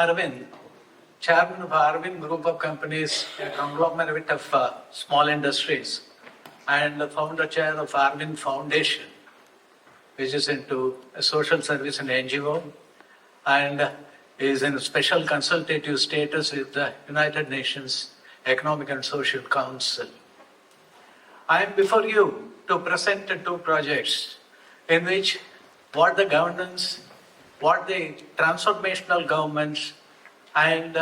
Arvind, chairman of Arvind Group of Companies, a conglomerate of small industries, and the founder chair of Arvind Foundation, which is into social service and NGO, and is in special consultative status with the United Nations Economic and Social Council. I am before you to present two projects in which what the governance, what the transformational governments and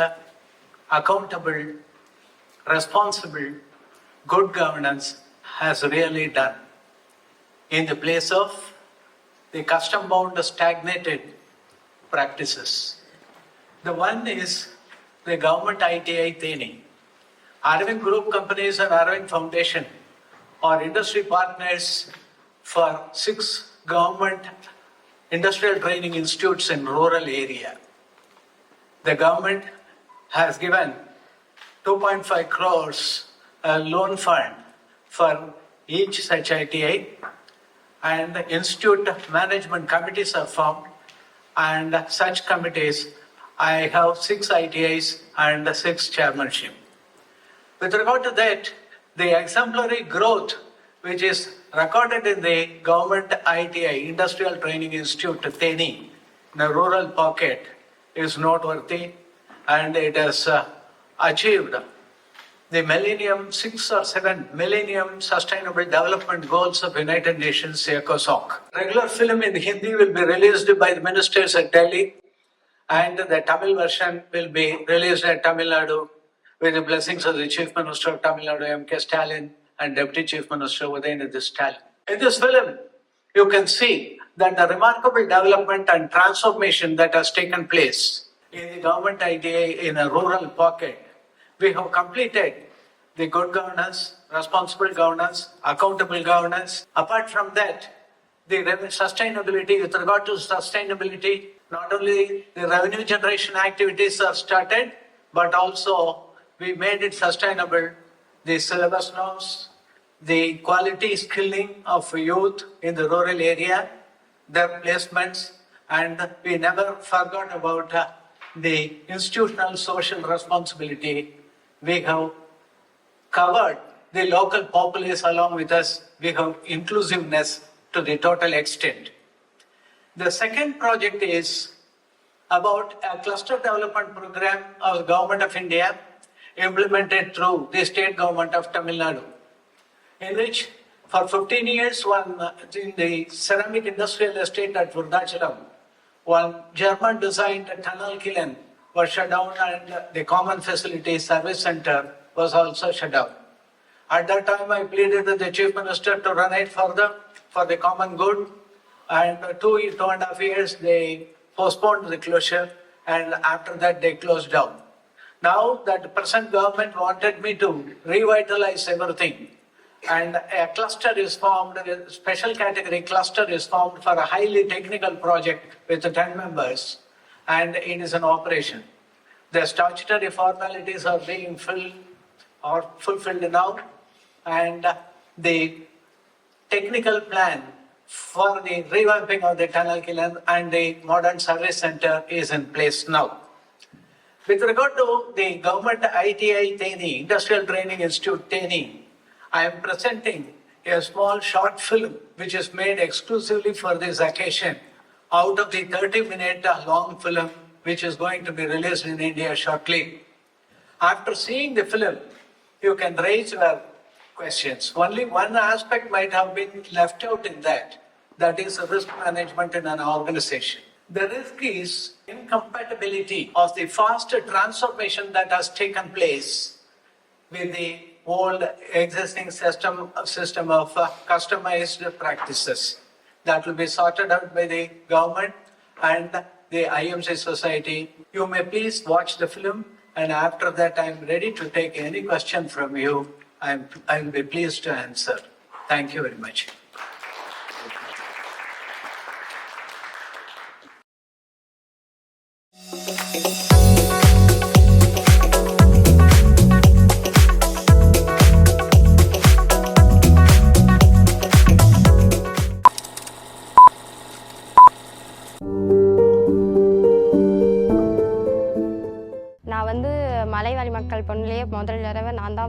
accountable, responsible, good governance has really done in the place of the custom-bound stagnated practices. The one is the government ITI Theni. Arvind Group Companies and Arvind Foundation are industry partners for 6 government industrial training institutes in rural area. The government has given 2.5 crores loan fund for each such ITI, and institute management committees are formed, and such committees, I have 6 ITIs and 6 chairmanship. With regard to that, the exemplary growth which is recorded in the government ITI, Industrial Training Institute, Theni, in a rural pocket, is noteworthy, and it has achieved the Millennium 6 or 7 Millennium Sustainable Development Goals of United Nations, ECOSOC. Regular film in Hindi will be released by the ministers at Delhi, and the Tamil version will be released at Tamil Nadu with the blessings of the Chief Minister of Tamil Nadu, M.K. Stalin, and Deputy Chief Minister Udayanidhi Stalin. In this film, you can see that the remarkable development and transformation that has taken place in the government ITI in a rural pocket. We have completed the good governance, responsible governance, accountable governance. Apart from that, the sustainability, with regard to sustainability, not only the revenue generation activities are started, but also we made it sustainable. The syllabus norms, the quality skilling of youth in the rural area, their placements, and we never forgot about the institutional social responsibility. We have covered the local populace along with us. We have inclusiveness to the total extent. The second project is about a cluster development program of the Government of India implemented through the state government of Tamil Nadu, in which for 15 years, in the ceramic industrial estate at Vrudachalam, one German-designed tunnel kiln was shut down, and the common facility service center was also shut down. At that time, I pleaded with the Chief Minister to run it further for the common good, and 2.5 years they postponed the closure, and after that they closed down. Now that the present government wanted me to revitalize everything, and a cluster is formed, a special category cluster is formed for a highly technical project with 10 members, and it is in operation. The statutory formalities are being fulfilled now, and the technical plan for the revamping of the tunnel kiln and the modern service center is in place now. With regard to the government ITI Theni, Industrial Training Institute Theni, I am presenting a small short film which is made exclusively for this occasion out of the 30-minute long film which is going to be released in India shortly. After seeing the film, you can raise your questions. Only one aspect might have been left out in that is risk management in an organization. The risk is incompatibility of the fast transformation that has taken place with the old existing system of customized practices. That will be sorted out by the government and the IMC society. You may please watch the film, and after that I am ready to take any question from you. I will be pleased to answer. Thank you very much.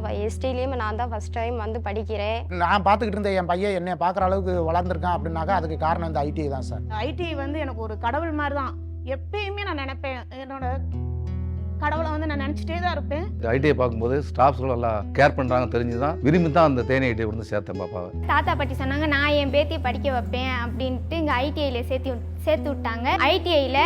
தான் எஸ்டிலையும் நான் தான் first time வந்து படிக்கிறேன். நான் பார்த்துக்கிட்டு இருந்த என் பையன் என்னை பார்க்குற அளவுக்கு வளர்ந்துருக்கான் அப்படின்னாக்கா அதுக்கு காரணம் இந்த ஐடிஐ தான் சார். ஐடிஐ வந்து எனக்கு ஒரு கடவுள் மாதிரி தான். எப்பயுமே நான் நினைப்பேன், என்னோட கடவுளை வந்து நான் நினச்சிட்டே தான் இருப்பேன். இந்த ஐடிஐ பார்க்கும்போது ஸ்டாஃப்ஸ்களும் நல்லா கேர் பண்ணுறாங்க தெரிஞ்சு தான் விரும்பி தான் அந்த தேனி ஐடிஐ வந்து சேர்த்தேன் பாப்பாவை. தாத்தா பாட்டி சொன்னாங்க நான் என் பேத்தியை படிக்க வைப்பேன் அப்படின்ட்டு இங்கே ஐடிஐயில் சேர்த்து விட்டாங்க. ஐடிஐயில்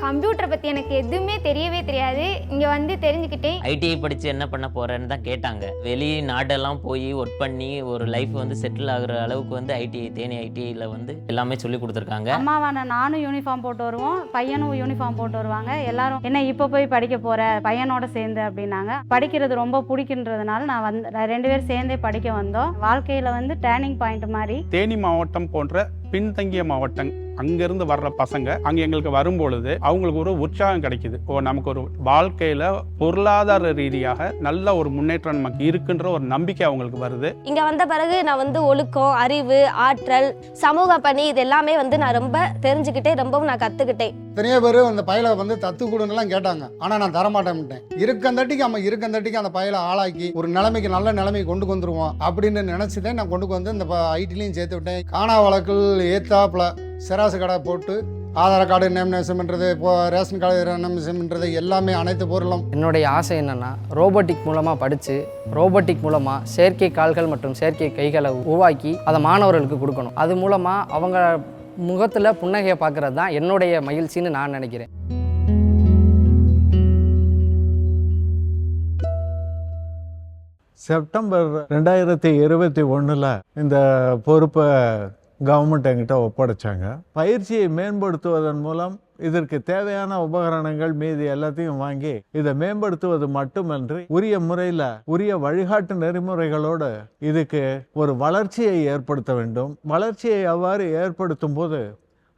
கம்ப்யூட்டரை பற்றி எனக்கு எதுவுமே தெரியவே தெரியாது. இங்கே வந்து தெரிஞ்சுக்கிட்டேன். ஐடிஐ படித்து என்ன பண்ண போகிறேன்னு தான் கேட்டாங்க. வெளிநாடெல்லாம் போய் ஒர்க் பண்ணி ஒரு லைஃப் வந்து செட்டில் ஆகுற அளவுக்கு வந்து தேனி ஐடிஐயில் வந்து எல்லாமே சொல்லி கொடுத்துருக்காங்க. அம்மாவான நானும் யூனிஃபார்ம் போட்டு வருவோம், பையனும் யூனிஃபார்ம் போட்டு வருவாங்க. எல்லாரும் என்ன இப்போ போய் படிக்க போகிற பையனோட சேர்ந்து அப்படின்னாங்க. படிக்கிறது ரொம்ப பிடிக்குன்றதுனால நான் 2 பேரும் சேர்ந்தே படிக்க வந்தோம். வாழ்க்கையில் வந்து டேர்னிங் பாயிண்ட் மாதிரி. தேனி மாவட்டம் போன்ற பின்தங்கிய மாவட்டம் அங்கிருந்து வர்ற பசங்க அங்கே எங்களுக்கு வரும்பொழுது அவங்களுக்கு ஒரு உற்சாகம் கிடைக்குது. நமக்கு ஒரு வாழ்க்கையில் பொருளாதார ரீதியாக நல்ல ஒரு முன்னேற்றம் நமக்கு இருக்குன்ற ஒரு நம்பிக்கை அவங்களுக்கு வருது. இங்கே வந்த பிறகு நான் வந்து ஒழுக்கம், அறிவு, ஆற்றல், சமூக பணி இது எல்லாமே வந்து நான் ரொம்ப தெரிஞ்சுக்கிட்டேன், ரொம்பவும் நான் கற்றுக்கிட்டேன். நிறைய பேர் அந்த பயலை வந்து தத்து கொடுன்னெல்லாம் கேட்டாங்க. ஆனால் நான் தரமாட்டேன்ட்டேன். இருக்கந்தட்டிக்கு அந்த பயலை ஆளாக்கி ஒரு நிலைமைக்கு நல்ல நிலைமைக்கு கொண்டு வந்துருவோம் அப்படின்னு நினச்சிதான் நான் கொண்டு வந்து இந்த ஐடிலையும் சேர்த்து விட்டேன். காணா வழக்கில் ஏத்தாப்புல செராசு கடை போட்டு ஆதார் கார்டு நேமினேஷன் பண்ணுறது, இப்போ ரேஷன் கார்டு நேமினேஷன் பண்ணுறது எல்லாமே அனைத்து பொருளும். என்னுடைய ஆசை என்னென்னா ரோபோட்டிக் மூலமாக படித்து ரோபோட்டிக் மூலமாக செயற்கை கால்கள் மற்றும் செயற்கை கைகளை உருவாக்கி அதை மாணவர்களுக்கு கொடுக்கணும். அது மூலமாக அவங்க முகத்தில் புன்னகையை பார்க்குறது தான் என்னுடைய மகிழ்ச்சின்னு நான் நினைக்கிறேன். செப்டம்பர் 2021 இந்த பொறுப்பை கவர்மெண்ட் என்கிட்ட ஒப்படைச்சாங்க. பயிற்சியை மேம்படுத்துவதன் மூலம் இதற்கு தேவையான உபகரணங்கள் மீது எல்லாத்தையும் வாங்கி இதை மேம்படுத்துவது மட்டுமன்றி உரிய முறையில் உரிய வழிகாட்டு நெறிமுறைகளோடு இதுக்கு ஒரு வளர்ச்சியை ஏற்படுத்த வேண்டும். வளர்ச்சியை அவ்வாறு ஏற்படுத்தும் போது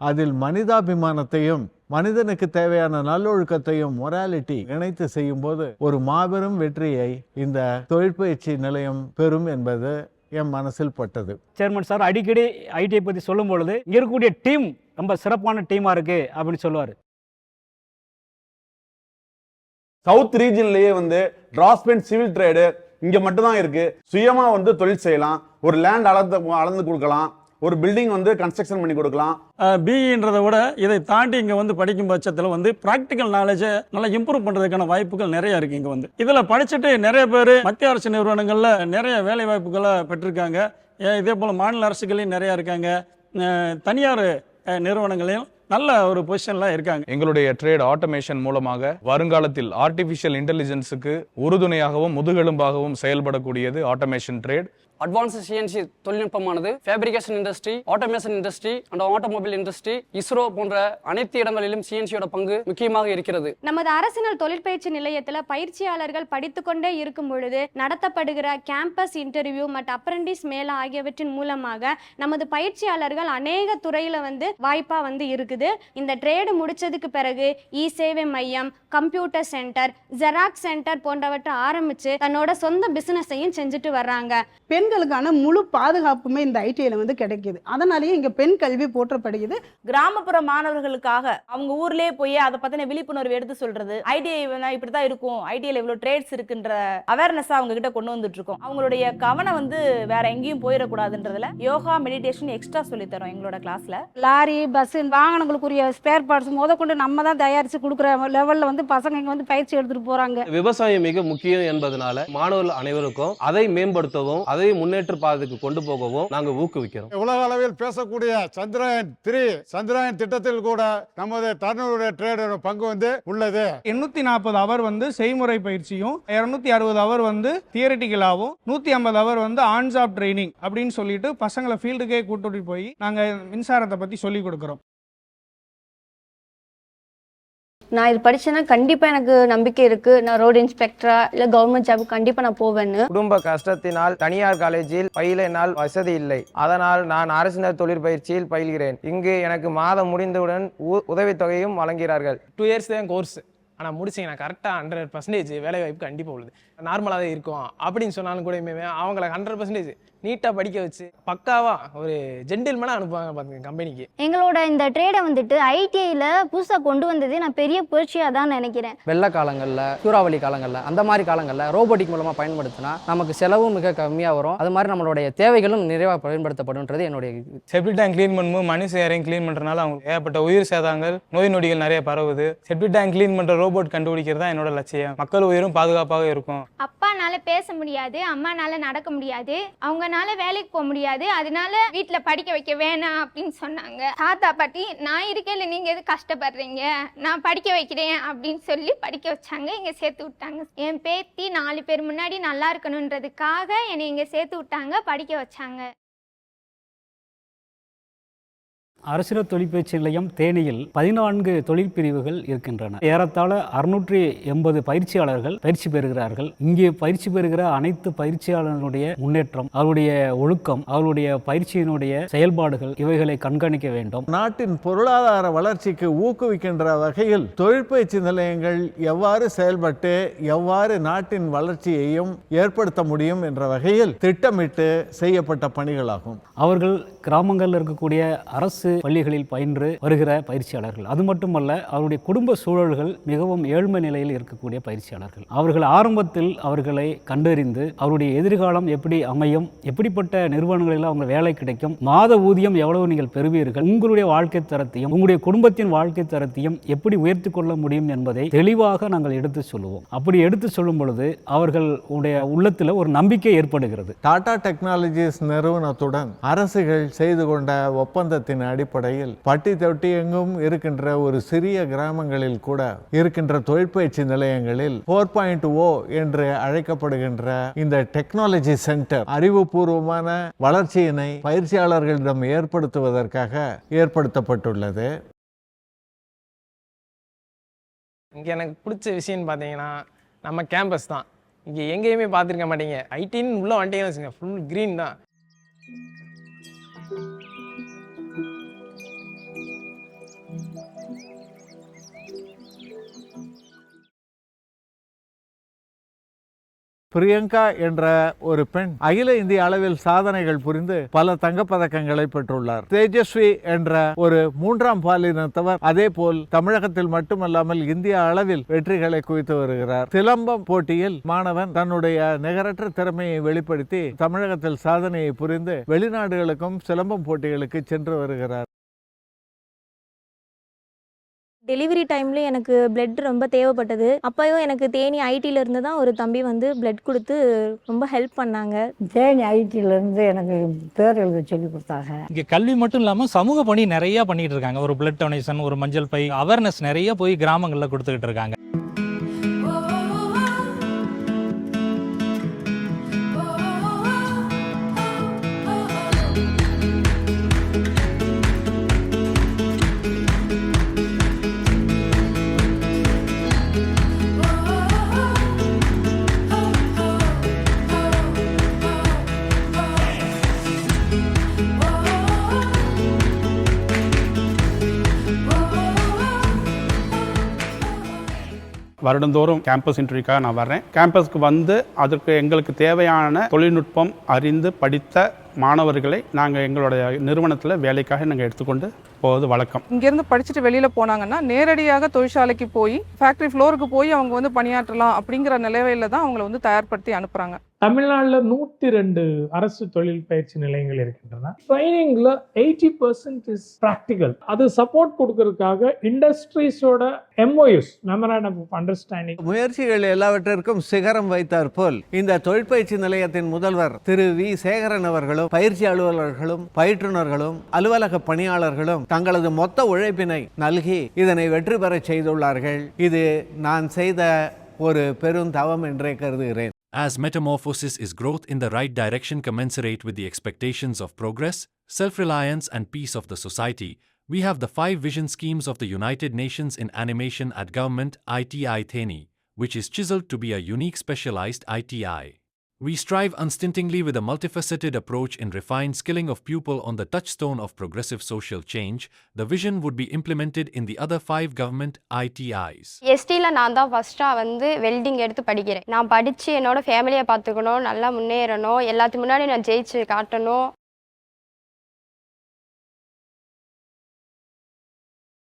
அதில் மனிதாபிமானத்தையும் மனிதனுக்கு தேவையான நல்லொழுக்கத்தையும் மொராலிட்டி இணைத்து செய்யும் போது ஒரு மாபெரும் வெற்றியை இந்த தொழிற்பயிற்சி நிலையம் பெறும் என்பது என் மனசில் பட்டது. சேர்மன் சார் அடிக்கடி ஐடிஐ பற்றி சொல்லும் பொழுது இங்கே இருக்கக்கூடிய டீம் ரொம்ப சிறப்பான டீமாக இருக்குது அப்படின்னு சொல்லுவார். சவுத் ரீஜன்லேயே வந்து டிராஃப்ட்மேன் சிவில் ட்ரேடு இங்கே மட்டும்தான் இருக்குது. சுயமாக வந்து தொழில் செய்யலாம், ஒரு லேண்ட் அளந்து கொடுக்கலாம், ஒரு பில்டிங் வந்து கன்ஸ்ட்ரக்ஷன் பண்ணி கொடுக்கலாம். பிஇன்றதை விட இதை தாண்டி இங்கே வந்து படிக்கும் பட்சத்தில் வந்து ப்ராக்டிக்கல் நாலேஜை நல்லா இம்ப்ரூவ் பண்ணுறதுக்கான வாய்ப்புகள் நிறைய இருக்குது. இங்கே வந்து இதில் படிச்சுட்டு நிறைய பேர் மத்திய அரசு நிறுவனங்களில் நிறைய வேலை வாய்ப்புகளை பெற்றிருக்காங்க. இதே போல் மாநில அரசுகளையும் நிறையா இருக்காங்க, தனியார் நிறுவனங்களையும் நல்ல ஒரு பொசிஷன்லாம் இருக்காங்க. எங்களுடைய ட்ரேட் ஆட்டோமேஷன் மூலமாக வருங்காலத்தில் ஆர்டிஃபிஷியல் இன்டெலிஜென்ஸுக்கு உறுதுணையாகவும் முதுகெலும்பாகவும் செயல்படக்கூடியது ஆட்டோமேஷன் ட்ரேட். அட்வான்ஸ் சிஎன்சி தொழில்நுட்பமானது fabrication industry, automation industry and automobile industry, ISRO போன்ற அனைத்து இடங்களிலும் சிஎன்சியோட பங்கு முக்கியமாக இருக்கிறது. நமது அரசினர் தொழிற்பயிற்சி நிலையத்தில் பயிற்சியாளர்கள் படித்துக்கொண்டே இருக்கும் பொழுது நடத்தப்படுகிற கேம்பஸ் இன்டர்வியூ மற்றும் அப்ரெண்டிஸ் மேளா ஆகியவற்றின் மூலமாக நமது பயிற்சியாளர்கள் அநேக துறையில் வந்து வாய்ப்பாக வந்து இருக்குது. இந்த ட்ரேடு முடிச்சதுக்கு பிறகு இ சேவை மையம், கம்ப்யூட்டர் சென்டர், ஜெராக்ஸ் சென்டர் போன்றவற்றை ஆரம்பித்து தன்னோட சொந்த பிசினஸையும் செஞ்சுட்டு வர்றாங்க. பெண்களுக்கான முழு பாதுகாப்புமே இந்த ஐடிஐல வந்து கிடைக்குது. அதனாலேயே இங்க பெண் கல்வி போற்றப்படுகிறது. கிராமப்புற மாணவர்களுக்காக அவங்க ஊர்லேயே போய் அதை பற்றின விழிப்புணர்வு எடுத்து சொல்றது, ஐடிஐ இப்படி தான் இருக்கும், ஐடிஐல இவ்வளோ ட்ரேட்ஸ் இருக்குன்ற அவேர்னஸை அவங்க கிட்ட கொண்டு வந்துட்டு இருக்கோம். அவங்களுடைய கவனம் வந்து வேற எங்கேயும் போயிடக்கூடாதுன்றதுல யோகா, மெடிடேஷன் எக்ஸ்ட்ரா சொல்லித்தரோம் எங்களோட கிளாஸ்ல. லாரி, பஸ், வாகனங்களுக்குரிய ஸ்பேர் பார்ட்ஸ் முதற்கொண்டு நம்ம தான் தயாரித்து கொடுக்குற லெவலில் வந்து பசங்க இங்கே வந்து பயிற்சி எடுத்துட்டு போறாங்க. விவசாயம் மிக முக்கியம் என்பதனால மாணவர்கள் அனைவருக்கும் அதை மேம்படுத்தவும் அதை முன்னேற்ற பாதைக்கு கொண்டு போகவும் நாங்கள் ஊக்குவிக்கிறோம். உலக அளவில் பேசக்கூடிய சந்திராயன் 3 சந்திராயன் திட்டத்தில் கூட நமது தன்னுடைய ட்ரேடோட பங்கு வந்து உள்ளது. 840 அவர் வந்து செய்முறை பயிற்சியும், 260 அவர் வந்து தியரிட்டிக்கலாகவும், 150 அவர் வந்து ஆன் ஜாப் ட்ரைனிங் அப்படின்னு சொல்லிட்டு பசங்களை ஃபீல்டுக்கே கூட்டிட்டு போய் நாங்கள் மின்சாரத்தை பற்றி சொல்லி கொடுக்குறோம். நான் இது படிச்சேன்னா கண்டிப்பாக எனக்கு நம்பிக்கை இருக்குது, நான் ரோடு இன்ஸ்பெக்டரா இல்லை கவர்மெண்ட் ஜாபுக்கு கண்டிப்பாக நான் போவேன்னு. குடும்ப கஷ்டத்தினால் தனியார் காலேஜில் பயில என்னால் வசதி இல்லை. அதனால் நான் அரசினர் தொழிற்பயிற்சியில் பயில்கிறேன். இங்கு எனக்கு மாதம் முடிந்தவுடன் உதவித்தொகையும் வழங்குகிறார்கள். 2 இயர்ஸ் தான் கோர்ஸ், ஆனால் முடிச்சிங்கன்னா கரெக்டாக 100% வேலை வாய்ப்பு கண்டிப்பாக உள்ளது. நார்மலாக தான் இருக்கும் அப்படின்னு சொன்னாலும் கூட அவங்கள 100% நீட்டாக படிக்க வச்சு பக்காவாக ஒரு ஜென்டில்மேனாக அனுப்புவாங்க பார்த்துங்க கம்பெனிக்கு. எங்களோட இந்த ட்ரேடை வந்துட்டு ஐடிஐயில் புதுசாக கொண்டு வந்ததே நான் பெரிய புரட்சியாக தான் நினைக்கிறேன். வெள்ள காலங்களில், சூறாவளி காலங்களில், அந்த மாதிரி காலங்களில் ரோபோட்டிக் மூலமாக பயன்படுத்தினா நமக்கு செலவும் மிக கம்மியாக வரும். அது மாதிரி நம்மளுடைய தேவைகளும் நிறைவாக பயன்படுத்தப்படும்ன்றது என்னுடைய இது. செப்டி டேங்க் க்ளீன் பண்ணும்போது மனுஷ யாரையும் க்ளீன் பண்ணுறதுனால அவங்க ஏகப்பட்ட உயிர் சேதங்கள், நோய் நொடிகள் நிறைய பரவுது. செப்டி டேங்க் க்ளீன் பண்ணுற ரோபோட் கண்டுபிடிக்கிறது தான் என்னோட லட்சியம். மக்கள் உயிரும் பாதுகாப்பாக இருக்கும். அப்பானால பேச முடியாது, அம்மானால நடக்க முடியாது, அவங்கனால வேலைக்கு போக முடியாது, அதனால வீட்டில் படிக்க வைக்க வேணாம் அப்படின்னு சொன்னாங்க. தாத்தா பாட்டி நான் இருக்கையில நீங்கள் எது கஷ்டப்படுறீங்க, நான் படிக்க வைக்கிறேன் அப்படின்னு சொல்லி படிக்க வச்சாங்க. இங்கே சேர்த்து விட்டாங்க. என் பேத்தி 4 பேர் முன்னாடி நல்லா இருக்கணுன்றதுக்காக என்னை இங்கே சேர்த்து விட்டாங்க, படிக்க வச்சாங்க. அரசியல் தொழிற்பயிற்சி நிலையம் தேனியில் 14 தொழில் பிரிவுகள் இருக்கின்றன. ஏறத்தாழ 680 பயிற்சியாளர்கள் பயிற்சி பெறுகிறார்கள். இங்கே பயிற்சி பெறுகிற அனைத்து பயிற்சியாளர்களுடைய முன்னேற்றம், அவருடைய ஒழுக்கம், அவருடைய பயிற்சியினுடைய செயல்பாடுகள் இவைகளை கண்காணிக்க வேண்டும். நாட்டின் பொருளாதார வளர்ச்சிக்கு ஊக்குவிக்கின்ற வகையில் தொழிற்பயிற்சி நிலையங்கள் எவ்வாறு செயல்பட்டு எவ்வாறு நாட்டின் வளர்ச்சியையும் ஏற்படுத்த முடியும் என்ற வகையில் திட்டமிட்டு செய்யப்பட்ட பணிகளாகும். அவர்கள் கிராமங்களில் இருக்கக்கூடிய அரசு பள்ளிகளில் பயின்று வருகிற பயிற்சியாளர்கள். அது மட்டுமல்ல, அவருடைய குடும்ப சூழல்கள் மிகவும் ஏழ்மை நிலையில் இருக்கக்கூடிய பயிற்சியாளர்கள். அவர்கள் ஆரம்பத்தில் அவர்களை கண்டறிந்து அவருடைய எதிர்காலம் எப்படி அமையும், எப்படிப்பட்ட நிறுவனங்களில் அவங்க வேலை கிடைக்கும், மாத ஊதியம் எவ்வளவு நீங்கள் பெறுவீர்கள், உங்களுடைய வாழ்க்கை தரத்தையும் உங்களுடைய குடும்பத்தின் வாழ்க்கை தரத்தையும் எப்படி உயர்த்தி கொள்ள முடியும் என்பதை தெளிவாக நாங்கள் எடுத்து சொல்லுவோம். அப்படி எடுத்து சொல்லும் பொழுது அவர்களுடைய உள்ளத்தில் ஒரு நம்பிக்கை ஏற்படுகிறது. டாடா டெக்னாலஜிஸ் நிறுவனத்துடன் அரசுகள் செய்து கொண்ட ஒப்பந்தத்தின் அடிப்படையில் பட்டி தொட்டி எங்கும் இருக்கின்ற ஒரு சிறிய கிராமங்களில் கூட இருக்கின்ற தொழிற்பயிற்சி நிலையங்களில் 4.0 என்று அழைக்கப்படுகின்ற இந்த டெக்னாலஜி சென்டர் அறிவுபூர்வமான வளர்ச்சியினை பயிற்சியாளர்களிடம் ஏற்படுத்துவதற்காக ஏற்படுத்தப்பட்டுள்ளது. இங்கே எனக்கு பிடிச்ச விஷயம் பார்த்தீங்கன்னா நம்ம கேம்பஸ் தான். இங்கே எங்கேயுமே பார்த்துருக்க மாட்டீங்க. ஐடின்னு உள்ளே வந்துட்டீங்கன்னு வச்சுங்க, ஃபுல் க்ரீன் தான். பிரியங்கா என்ற ஒரு பெண் அகில இந்திய அளவில் சாதனைகள் புரிந்து பல தங்கப்பதக்கங்களை பெற்றுள்ளார். தேஜஸ்வி என்ற ஒரு 3ஆம் பாலினத்தவர் அதே போல் தமிழகத்தில் மட்டுமல்லாமல் இந்திய அளவில் வெற்றிகளை குவித்து வருகிறார். சிலம்பம் போட்டியில் மாணவன் தன்னுடைய நிகரற்ற திறமையை வெளிப்படுத்தி தமிழகத்தில் சாதனையை புரிந்து வெளிநாடுகளுக்கும் சிலம்பம் போட்டிகளுக்கு சென்று வருகிறார். டெலிவரி டைமில் எனக்கு பிளட் ரொம்ப தேவைப்பட்டது. அப்போயும் எனக்கு தேனி ஐடியில் இருந்து தான் ஒரு தம்பி வந்து பிளட் கொடுத்து ரொம்ப ஹெல்ப் பண்ணாங்க. தேனி ஐடியிலேருந்து எனக்கு பேர் எழுத சொல்லி கொடுத்தாங்க. இங்கே கல்வி மட்டும் இல்லாமல் சமூக பணி நிறையா பண்ணிகிட்டு இருக்காங்க. ஒரு பிளட் டொனேஷன், ஒரு மஞ்சள் பை அவேர்னஸ் நிறைய போய் கிராமங்களில் கொடுத்துக்கிட்டு இருக்காங்க. வருடந்தோறும் கேம்பஸ் இன்டர்வியூக்காக நான் வர்றேன். கேம்பஸ்க்கு வந்து அதற்கு எங்களுக்கு தேவையான தொழில்நுட்பம் அறிந்து படித்த மாணவர்களை நாங்கள் எங்களுடைய நிறுவனத்தில் வேலைக்காக நாங்கள் எடுத்துக்கொண்டு போவது வழக்கம். இங்கேருந்து படிச்சுட்டு வெளியில் போனாங்கன்னா நேரடியாக தொழிற்சாலைக்கு போய் ஃபேக்ட்ரி ஃப்ளோருக்கு போய் அவங்க வந்து பணியாற்றலாம் அப்படிங்கிற நிலையில தான் அவங்கள வந்து தயார்படுத்தி அனுப்புகிறாங்க. தமிழ்நாட்டில் 102 அரசு தொழில் பயிற்சி நிலையங்கள் இருக்கின்றன. ட்ரைனிங்ல 80% இஸ் ப்ராக்டிகல். அது சப்போர்ட் கொடுக்கறதுக்காக இண்டஸ்ட்ரீஸோட MOUs மெமராண்டம் ஆஃப் அண்டர்ஸ்டாண்டிங் முயற்சிகள் எல்லாவற்றிற்கும் சிகரம் வைத்தார் போல் இந்த தொழிற்பயிற்சி நிலையத்தின் முதல்வர் திரு வி சேகரன் அவர்களும் பயிற்சி அலுவலர்களும் பயிற்றுனர்களும் அலுவலக பணியாளர்களும் தங்களது மொத்த உழைப்பினை நல்கி இதனை வெற்றி பெற செய்துள்ளார்கள். இது நான் செய்த ஒரு பெருந்தவம் என்றே கருதுகிறேன். As metamorphosis is growth in the right direction commensurate with the expectations of progress, self-reliance and peace of the society, we have the 5 vision schemes of the United Nations in animation at Government ITI Theni, which is chiseled to be a unique specialized ITI. We strive unstintingly with a multifaceted approach in refined skilling of pupil on the touchstone of progressive social change. The vision would be implemented in the other 5 government ITIs. எஸ்டியில் நான் தான் ஃபஸ்ட்டாக வந்து welding எடுத்து படிக்கிறேன். நான் படித்து என்னோட ஃபேமிலியை பார்த்துக்கணும், நல்லா முன்னேறணும், எல்லாத்துக்கு முன்னாடி நான் ஜெயிச்சு காட்டணும்.